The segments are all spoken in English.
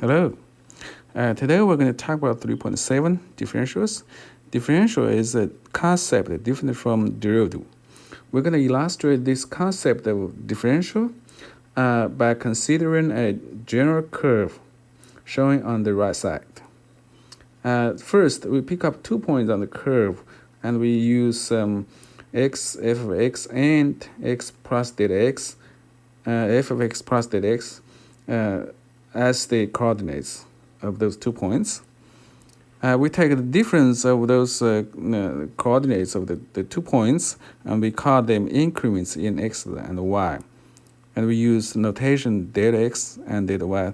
Hello. Today we're going to talk about 3.7 differentials. Differential is a concept different from derivative. We're going to illustrate this concept of differential by considering a general curve showing on the right side. First, we pick up 2 points on the curve and we use x, f of x, and x plus delta x, f of x plus delta x as the coordinates of those 2 points. We take the difference of those coordinates of the 2 points and we call them increments in x and y. And we use notation delta x and delta y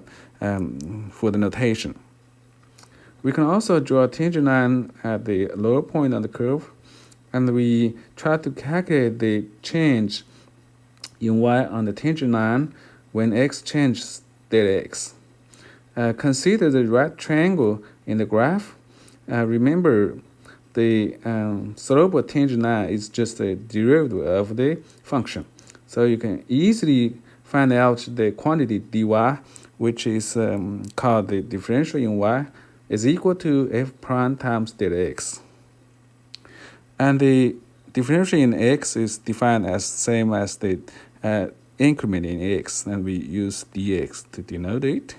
for the notation. We can also draw a tangent line at the lower point on the curve and we try to calculate the change in y on the tangent line when x changes delta x. Consider the right triangle in the graph. Remember, the slope of tangent line is just a derivative of the function. So you can easily find out the quantity dy, which is called the differential in y, is equal to f prime times delta x. And the differential in x is defined as same as the increment in x, and we use dx to denote it.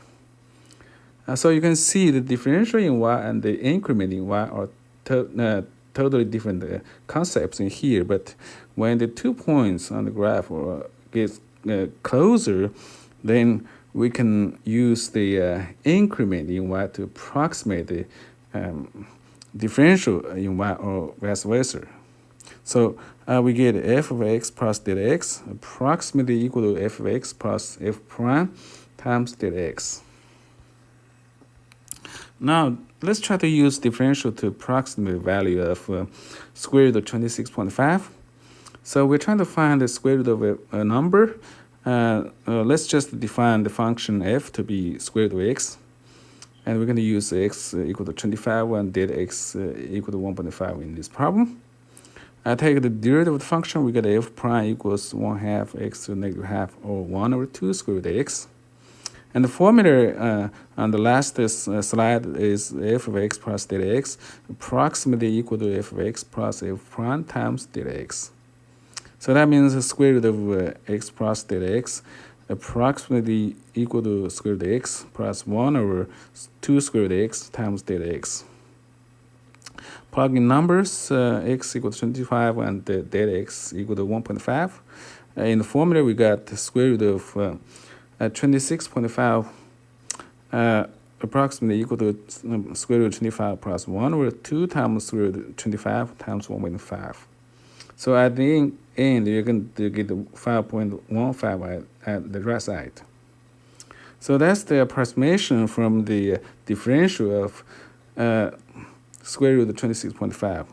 So you can see the differential in y and the increment in y are totally different concepts in here, but when the 2 points on the graph get closer, then we can use the increment in y to approximate the differential in y or vice versa. So we get f of x plus delta x approximately equal to f of x plus f prime times delta x. Now, let's try to use differential to approximate the value of square root of 26.5. So we're trying to find the square root of a number. Let's just define the function f to be square root of x. And we're going to use x equal to 25 and delta x equal to 1.5 in this problem. I take the derivative of the function, we get f prime equals 1/2 x to negative half or 1 over 2 square root of x. And the formula on the last slide is f of x plus delta x approximately equal to f of x plus f prime times delta x. So that means the square root of x plus delta x approximately equal to square root of x plus 1 over 2 square root of x times delta x. Plug in numbers, x equal to 25 and delta x equal to 1.5. In the formula, we got the square root of 26.5 approximately equal to square root of 25 plus 1 over 2 times square root of 25 times 1.5. So at the end, you're going to get the 5.15 at the right side. So that's the approximation from the differential of square root of 26.5.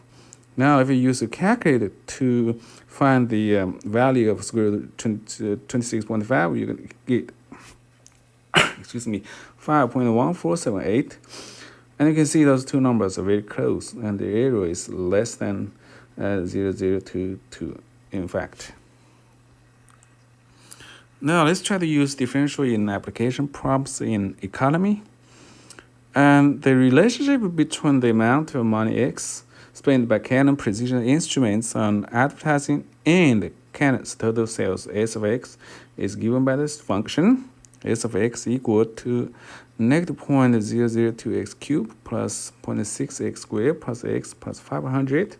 Now, if you use a calculator to find the value of square root of 26.5, you can get, 5.1478. And you can see those two numbers are very close, and the error is less than 0.0022, in fact. Now, let's try to use differential in application problems in economy. And the relationship between the amount of money X spent by Canon Precision Instruments on advertising and Canon's total sales S of X is given by this function, S of X equal to negative 0.002x cubed plus 0.6x squared plus x plus 500.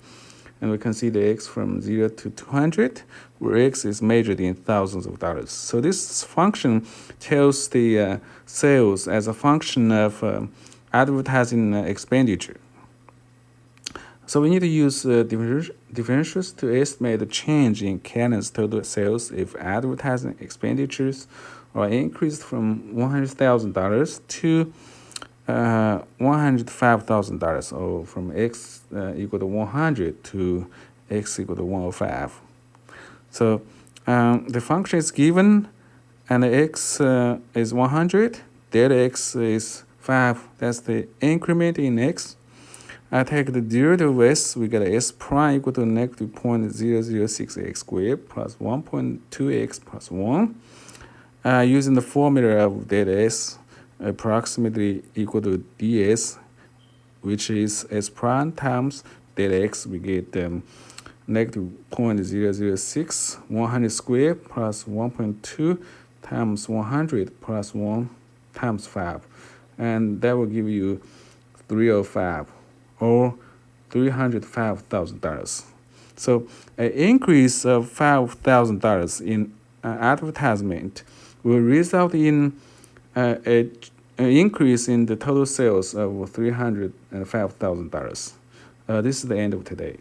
And we can see the x from 0 to 200, where x is measured in thousands of dollars. So this function tells the sales as a function of advertising expenditure. So we need to use differentials to estimate the change in Canon's total sales if advertising expenditures are increased from $100,000 to $105,000, or from x equal to 100 to x equal to 105. So the function is given, and the x is 100, delta x is 5. That's the increment in x. I take the derivative of s, we get s prime equal to negative 0.006x squared plus 1.2x plus 1. Using the formula of delta s, approximately equal to ds, which is s prime times delta x. We get negative 0.006, 100 squared plus 1.2 times 100 plus 1 times 5. And that will give you 305 or $305,000. So an increase of $5,000 in advertisement will result in an increase in the total sales of $305,000. This is the end of today.